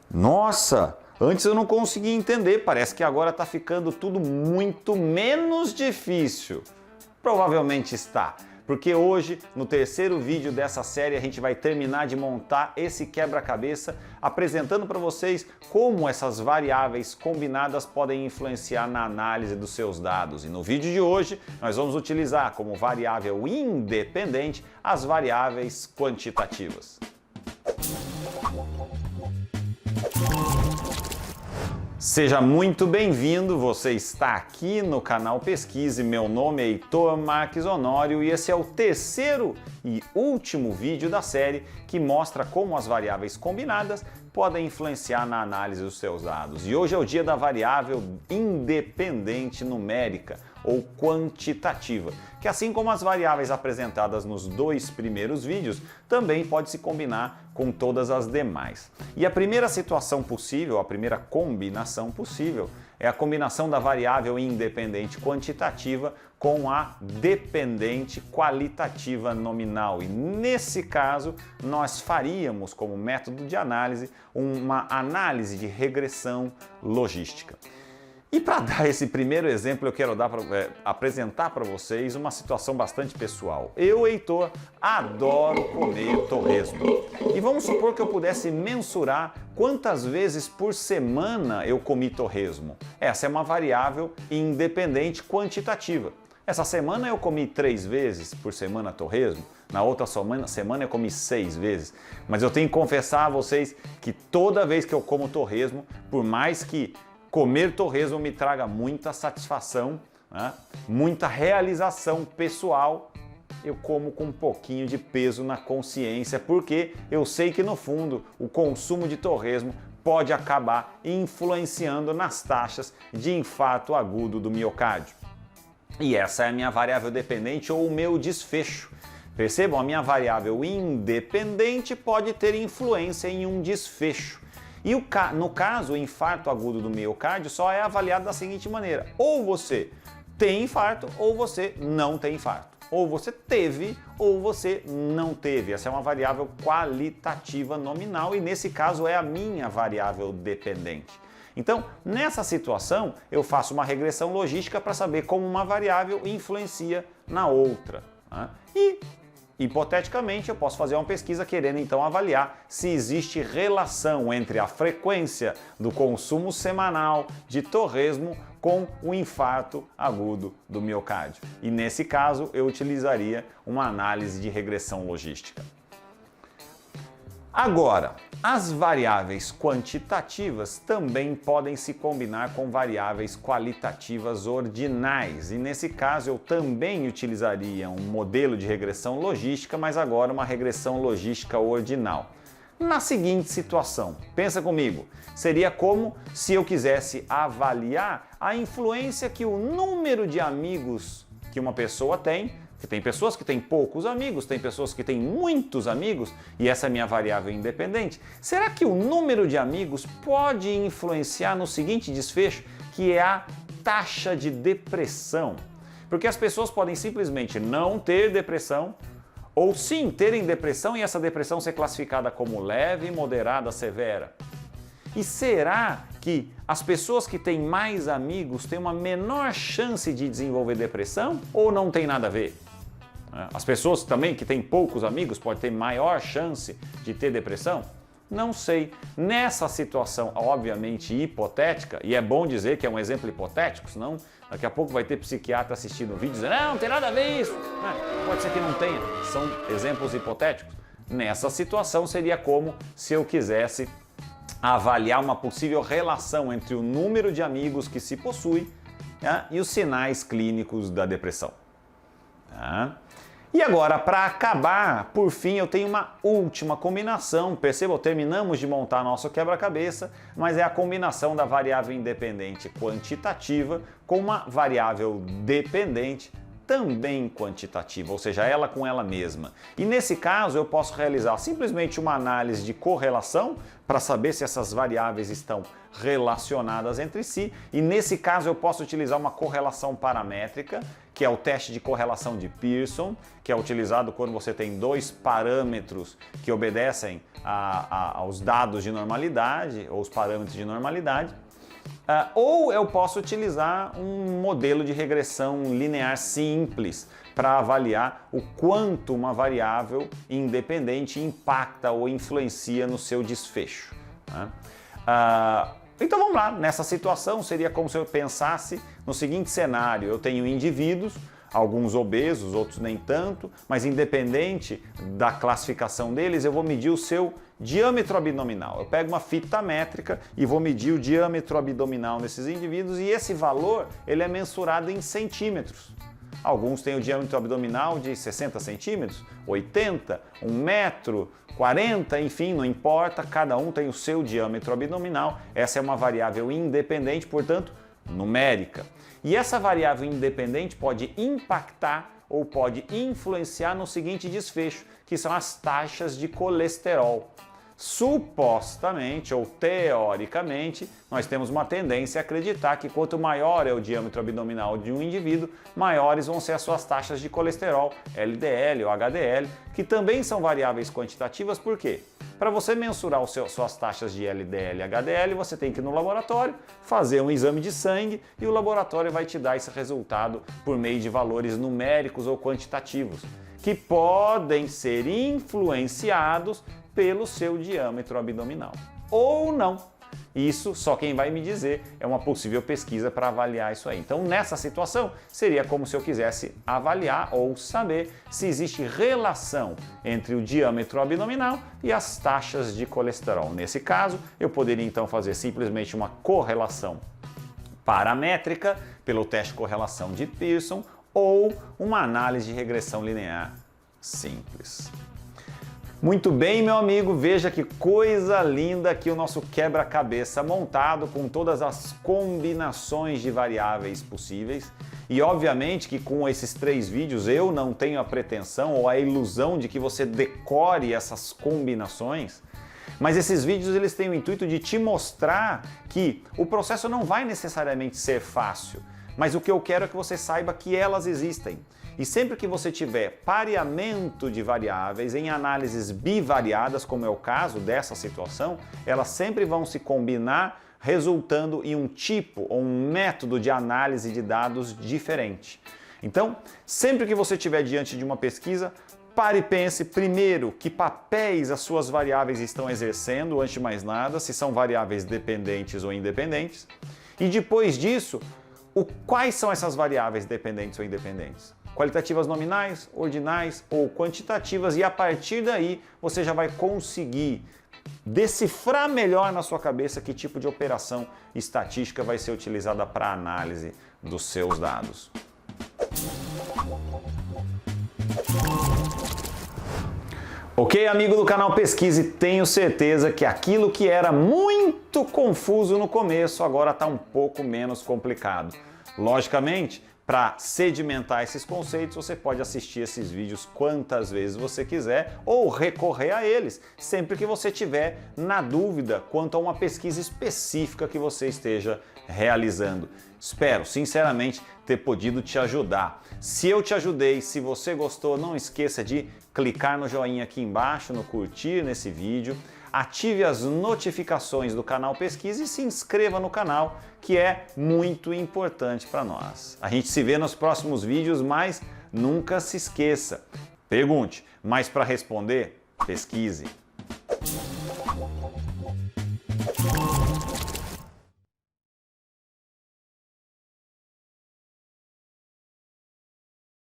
Nossa, antes eu não conseguia entender, parece que agora está ficando tudo muito menos difícil. Provavelmente está, porque hoje, no terceiro vídeo dessa série, a gente vai terminar de montar esse quebra-cabeça, apresentando para vocês como essas variáveis combinadas podem influenciar na análise dos seus dados. E no vídeo de hoje, nós vamos utilizar como variável independente as variáveis quantitativas. Seja muito bem-vindo, você está aqui no canal Pesquise, meu nome é Heitor Marques Honório e esse é o terceiro e último vídeo da série que mostra como as variáveis combinadas podem influenciar na análise dos seus dados. E hoje é o dia da variável independente numérica ou quantitativa, que assim como as variáveis apresentadas nos dois primeiros vídeos, também pode se combinar com todas as demais. E a primeira situação possível, a primeira combinação possível, é a combinação da variável independente quantitativa com a dependente qualitativa nominal. E nesse caso, nós faríamos como método de análise uma análise de regressão logística. E para dar esse primeiro exemplo, eu quero apresentar para vocês uma situação bastante pessoal. Eu, Heitor, adoro comer torresmo. E vamos supor que eu pudesse mensurar quantas vezes por semana eu comi torresmo. Essa é uma variável independente quantitativa. Essa semana eu comi 3 vezes por semana torresmo, na outra semana eu comi 6 vezes. Mas eu tenho que confessar a vocês que toda vez que eu como torresmo, por mais que comer torresmo me traga muita satisfação, né? Muita realização pessoal, eu como com um pouquinho de peso na consciência, porque eu sei que no fundo o consumo de torresmo pode acabar influenciando nas taxas de infarto agudo do miocárdio. E essa é a minha variável dependente ou o meu desfecho. Percebam, a minha variável independente pode ter influência em um desfecho. E no caso, o infarto agudo do miocárdio só é avaliado da seguinte maneira: ou você tem infarto ou você não tem infarto. Ou você teve ou você não teve. Essa é uma variável qualitativa nominal e nesse caso é a minha variável dependente. Então, nessa situação, eu faço uma regressão logística para saber como uma variável influencia na outra, né? E, hipoteticamente, eu posso fazer uma pesquisa querendo então avaliar se existe relação entre a frequência do consumo semanal de torresmo com o infarto agudo do miocárdio. E nesse caso, eu utilizaria uma análise de regressão logística. Agora, as variáveis quantitativas também podem se combinar com variáveis qualitativas ordinais, e nesse caso eu também utilizaria um modelo de regressão logística, mas agora uma regressão logística ordinal. Na seguinte situação, pensa comigo, seria como se eu quisesse avaliar a influência que o número de amigos que uma pessoa tem. Tem pessoas que têm poucos amigos, tem pessoas que têm muitos amigos, e essa é a minha variável independente. Será que o número de amigos pode influenciar no seguinte desfecho, que é a taxa de depressão? Porque as pessoas podem simplesmente não ter depressão, ou sim terem depressão e essa depressão ser classificada como leve, moderada, severa. E será que as pessoas que têm mais amigos têm uma menor chance de desenvolver depressão ou não tem nada a ver? As pessoas também que têm poucos amigos podem ter maior chance de ter depressão? Não sei. Nessa situação, obviamente hipotética, e é bom dizer que é um exemplo hipotético, senão daqui a pouco vai ter psiquiatra assistindo o vídeo dizendo não tem nada a ver isso. Pode ser que não tenha, são exemplos hipotéticos. Nessa situação seria como se eu quisesse avaliar uma possível relação entre o número de amigos que se possui, né, e os sinais clínicos da depressão. E agora, para acabar, por fim, eu tenho uma última combinação. Percebam, terminamos de montar nosso quebra-cabeça, mas é a combinação da variável independente quantitativa com uma variável dependente também quantitativa, ou seja, ela com ela mesma. E nesse caso eu posso realizar simplesmente uma análise de correlação para saber se essas variáveis estão relacionadas entre si, e nesse caso eu posso utilizar uma correlação paramétrica que é o teste de correlação de Pearson, que é utilizado quando você tem dois parâmetros que obedecem aos dados de normalidade, ou os parâmetros de normalidade. Ou eu posso utilizar um modelo de regressão linear simples para avaliar o quanto uma variável independente impacta ou influencia no seu desfecho, né? Então vamos lá, nessa situação seria como se eu pensasse no seguinte cenário: eu tenho indivíduos, alguns obesos, outros nem tanto, mas independente da classificação deles, eu vou medir o seu diâmetro abdominal. Eu pego uma fita métrica e vou medir o diâmetro abdominal desses indivíduos, e esse valor ele é mensurado em centímetros. Alguns têm o diâmetro abdominal de 60 centímetros, 80, 1 metro, 40, enfim, não importa, cada um tem o seu diâmetro abdominal. Essa é uma variável independente, portanto, numérica. E essa variável independente pode impactar ou pode influenciar no seguinte desfecho, que são as taxas de colesterol. Supostamente ou teoricamente, nós temos uma tendência a acreditar que quanto maior é o diâmetro abdominal de um indivíduo, maiores vão ser as suas taxas de colesterol, LDL ou HDL, que também são variáveis quantitativas. Por quê? Para você mensurar suas taxas de LDL e HDL, você tem que ir no laboratório, fazer um exame de sangue, e o laboratório vai te dar esse resultado por meio de valores numéricos ou quantitativos, que podem ser influenciados pelo seu diâmetro abdominal. Ou não. Isso só quem vai me dizer, é uma possível pesquisa para avaliar isso aí. Então, nessa situação, seria como se eu quisesse avaliar ou saber se existe relação entre o diâmetro abdominal e as taxas de colesterol. Nesse caso, eu poderia então fazer simplesmente uma correlação paramétrica pelo teste de correlação de Pearson ou uma análise de regressão linear simples. Muito bem, meu amigo, veja que coisa linda aqui o nosso quebra-cabeça montado com todas as combinações de variáveis possíveis. E obviamente que com esses 3 vídeos eu não tenho a pretensão ou a ilusão de que você decore essas combinações, mas esses vídeos eles têm o intuito de te mostrar que o processo não vai necessariamente ser fácil, mas o que eu quero é que você saiba que elas existem. E sempre que você tiver pareamento de variáveis em análises bivariadas, como é o caso dessa situação, elas sempre vão se combinar, resultando em um tipo ou um método de análise de dados diferente. Então, sempre que você estiver diante de uma pesquisa, pare e pense primeiro que papéis as suas variáveis estão exercendo, antes de mais nada, se são variáveis dependentes ou independentes. E depois disso, quais são essas variáveis dependentes ou independentes? Qualitativas nominais, ordinais ou quantitativas, e a partir daí você já vai conseguir decifrar melhor na sua cabeça que tipo de operação estatística vai ser utilizada para análise dos seus dados. Ok, amigo do canal Pesquise, tenho certeza que aquilo que era muito confuso no começo agora está um pouco menos complicado. Logicamente, para sedimentar esses conceitos, você pode assistir esses vídeos quantas vezes você quiser ou recorrer a eles sempre que você tiver na dúvida quanto a uma pesquisa específica que você esteja realizando. Espero, sinceramente, ter podido te ajudar. Se eu te ajudei, se você gostou, não esqueça de clicar no joinha aqui embaixo, no curtir nesse vídeo. Ative as notificações do canal Pesquisa e se inscreva no canal, que é muito importante para nós. A gente se vê nos próximos vídeos, mas nunca se esqueça. Pergunte, mas para responder, pesquise.